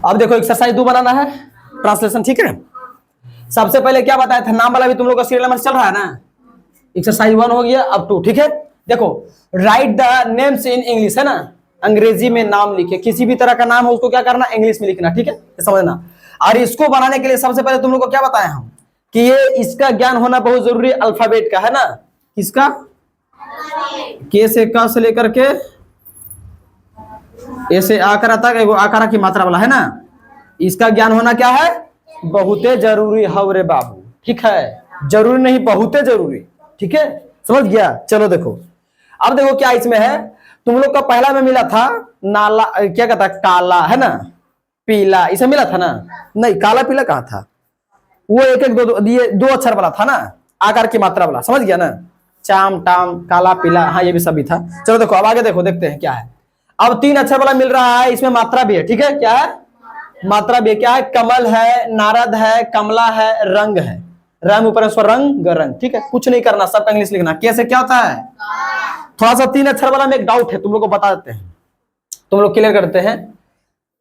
अब देखो एक्सरसाइज 2 बनाना है, ट्रांसलेशन, ठीक है। सबसे पहले क्या बताया था, नाम वाला भी तुम लोग का सीरियल नंबर चल रहा है ना। एक्सरसाइज 1 हो गया, अब 2, ठीक है। देखो right the names in English, है ना, अंग्रेजी में नाम लिखे, किसी भी तरह का नाम हो उसको क्या करना, इंग्लिश में लिखना, ठीक है, समझना। और इसको बनाने के लिए सबसे पहले तुम लोग को क्या बताया हम कि ये इसका ज्ञान होना बहुत जरूरी है, अल्फाबेट का, है ना। किसका, के से क से लेकर के ए से आकर तक, एगो आकारा की मात्रा वाला, है ना। इसका ज्ञान होना क्या है, बहुते जरूरी है रे बाबू, ठीक है, जरूरी नहीं बहुते जरूरी, ठीक है, समझ गया। चलो देखो, अब देखो क्या इसमें है, तुम लोग का पहला में मिला था नाला, क्या कहता है, काला, है ना, पीला, इसे मिला था ना, नहीं काला पीला कहा था, वो एक एक दो अक्षर वाला था ना, आकार की मात्रा वाला, समझ गया ना, चाम टाम काला पीला, हाँ ये भी सभी था। चलो देखो अब आगे देखो, देखते हैं क्या है। अब 3 अक्षर वाला मिल रहा है, इसमें मात्रा भी है, ठीक है, क्या है, मात्रा भी है, क्या है, कमल है, नारद है, कमला है, रंग है, रंग ऊपर स्वर रंग रंग, ठीक है, कुछ नहीं करना, सबका इंग्लिश लिखना। कैसे क्या होता है, थोड़ा सा 3 अक्षर वाला में एक डाउट है, तुम लोग को बता देते हैं, तुम लोग क्लियर करते हैं।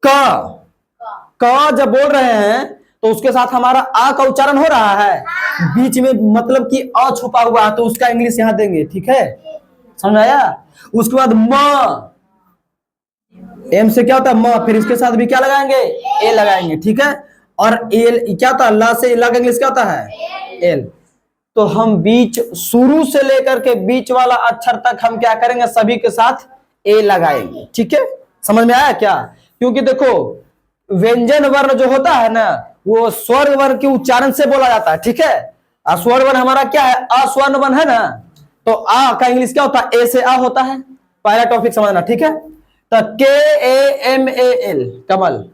क जब बोल रहे हैं तो उसके साथ हमारा आ का उच्चारण हो रहा है, बीच में मतलब कि अ छुपा हुआ है, तो उसका इंग्लिश यहां देंगे, ठीक है, समझ आया। उसके बाद म, एम से क्या होता है म, फिर इसके साथ भी क्या लगाएंगे, ए लगाएंगे, ठीक है। और एल क्या होता है, ला से ला का इंग्लिश क्या होता है, एल। तो हम बीच, शुरू से लेकर के बीच वाला अक्षर तक हम क्या करेंगे, सभी के साथ ए लगाएंगे, ठीक है, समझ में आया क्या। क्योंकि देखो व्यंजन वर्ण जो होता है ना, वो स्वर वर्ण के उच्चारण से बोला जाता है, ठीक है। स्वर वर्ण हमारा क्या है, अस्वर्ण वर्ण है ना, तो आ का इंग्लिश क्या होता है, ए से आ होता है, पहला टॉपिक समझना, ठीक है। तो KAMAL कमल,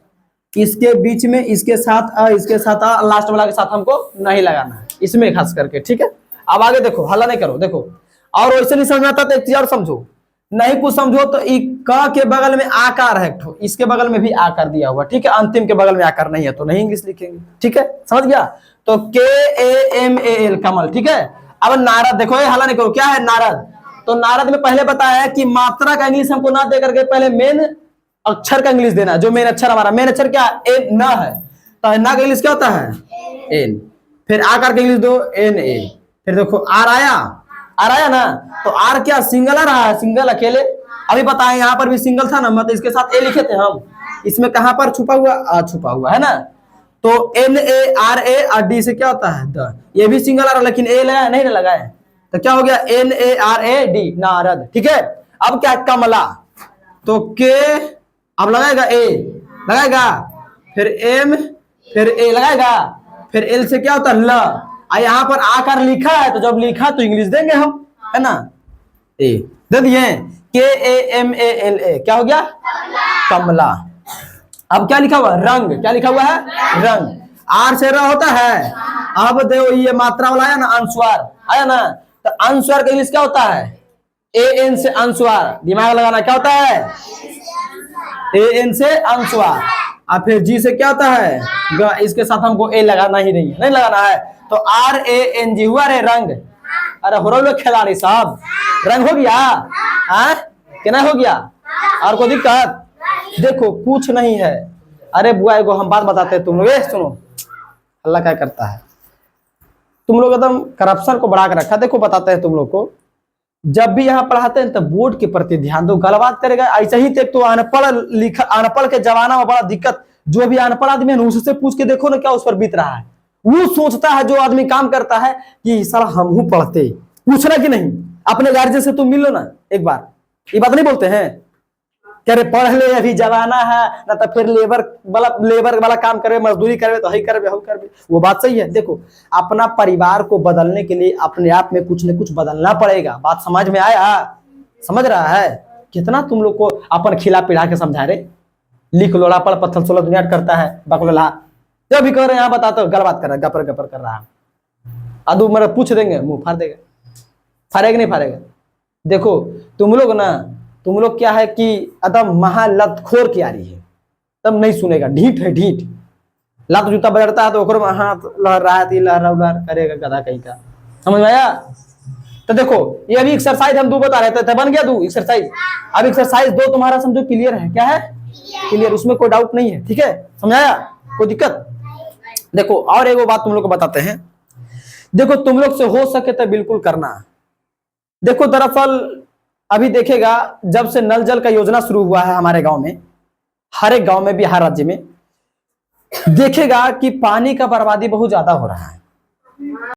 इसके बीच में इसके साथ अ, इसके साथ अ, लास्ट वाला के साथ हमको नहीं लगाना है, इसमें खास करके, ठीक है। अब आगे देखो, हल्ला नहीं करो, देखो और वैसे नहीं समझ में आता तो एक चीज और समझो, नहीं कुछ समझो तो क के बगल में आकार है, इसके बगल में भी आकार दिया हुआ, ठीक है, अंतिम के बगल में आकार नहीं है तो नहीं इंग्लिश लिखेंगे, ठीक है, समझ गया। तो KAMAL कमल, ठीक है। अब नारद देखो, ये हल्ला नहीं करो, क्या है नारद, तो नारद में पहले बताया है कि मात्रा का इंग्लिश हमको ना दे करके पहले मेन अक्षर का इंग्लिश देना, जो मेन अक्षर हमारा मेन अक्षर क्या है, एन ना है, तो ना का इंग्लिश क्या होता है, एन, फिर आकार का इंग्लिश दो NA, फिर देखो आर आया ना, तो आर क्या सिंगल आ रहा है, सिंगल अकेले, अभी बताएं यहाँ पर भी सिंगल था ना, मतलब इसके साथ ए लिखे थे हम, इसमें कहां पर छुपा हुआ, आ छुपा हुआ है ना, तो NARA और डी से क्या होता है द, ये भी सिंगल आ रहा लेकिन ए लगाया नहीं ना लगाए, तो क्या हो गया NARAD नारद, ठीक है। अब क्या कमला, तो के अब लगाएगा ए, लगाएगा, फिर एम, फिर ए लगाएगा, फिर एल से क्या होता है ल, यहाँ पर आकर लिखा है तो जब लिखा तो इंग्लिश देंगे हम, है ना, ए दे दिए, KAMALA क्या हो गया, कमला। अब क्या लिखा हुआ, रंग, क्या लिखा हुआ है, रंग, आर से र होता है। अब देखो ये मात्रा वाला आया ना, अनुस्वार आया ना, तो अनुस्वार का इंग्लिश क्या होता है, AN से अनुस्वार, दिमाग लगाना, क्या होता है, AN से अनुस्वार, और फिर जी से क्या होता है ग, इसके साथ हमको ए लगाना ही नहीं है, नहीं लगाना है, तो RANG हुआ रे रंग। अरे हो रहा खिलाड़ी साहब, रंग हो गया, क्या हो गया, और कोई दिक्कत, देखो कुछ नहीं है। अरे बुआ को हम बात बताते हैं, तुम लोग सुनो, अल्लाह क्या करता है, तुम लोग एकदम करप्शन को बढ़ा कर रखा। देखो बताते हैं तुम लोग को, जब भी यहाँ पढ़ाते हैं तो बोर्ड के प्रति ध्यान दो, गलबात करेगा ऐसे ही तो अनपढ़ लिखा, अनपढ़ के जमाना में बड़ा दिक्कत, जो भी अनपढ़ आदमी है उससे पूछ के देखो ना क्या उस पर बीत रहा है। वो सोचता है जो आदमी काम करता है कि साला हम हूं पढ़ते, पूछना कि नहीं, अपने गार्जियन से तुम मिल लो ना एक बार, ये बात नहीं बोलते हैं, क्या रे पढ़ ले अभी जमाना है ना, तो फिर लेबर वाला काम करे, मजदूरी करे तो ही करबे हम करबे, वो बात सही है। देखो अपना परिवार को बदलने के लिए अपने आप में कुछ न कुछ बदलना पड़ेगा, बात समझ में आया, समझ रहा है, कितना तुम लोग को अपन खिला पिला के समझा रहे, लिख लोड़ा पढ़ पत्थर 16 दुनिया करता है बकलोला, जो भी कर रहे हैं यहाँ बताते हो, गलबात कर रहा है, गपर गपर कर रहा है, अदू मेरा पूछ देंगे मुंह फाड़ देगा, फाड़ेगा नहीं फाड़ेगा। देखो तुम लोग ना, तुम लोग क्या है कि एकदम महालतखोर की आ रही है, तब नहीं सुनेगा, ढीठ है ढीठ, लात जूता बजरता है तो ओकरो हाथ लहर रहा है, लहर करेगा गधा कहीं का, समझ में आया। तो देखो ये अभी एक्सरसाइज हम 2 बता रहे थे, बन गया 2 एक्सरसाइज। अब एक्सरसाइज 2 तुम्हारा समझो क्लियर है, क्या है, क्लियर, उसमें कोई डाउट नहीं है, ठीक है, समझाया, कोई दिक्कत। देखो और एक बात तुम लोग को बताते हैं, देखो तुम लोग से हो सके तो बिल्कुल करना। देखो दरअसल अभी देखेगा जब से नल जल का योजना शुरू हुआ है हमारे गांव में, हर एक गांव में, बिहार राज्य में, देखेगा कि पानी का बर्बादी बहुत ज्यादा हो रहा है।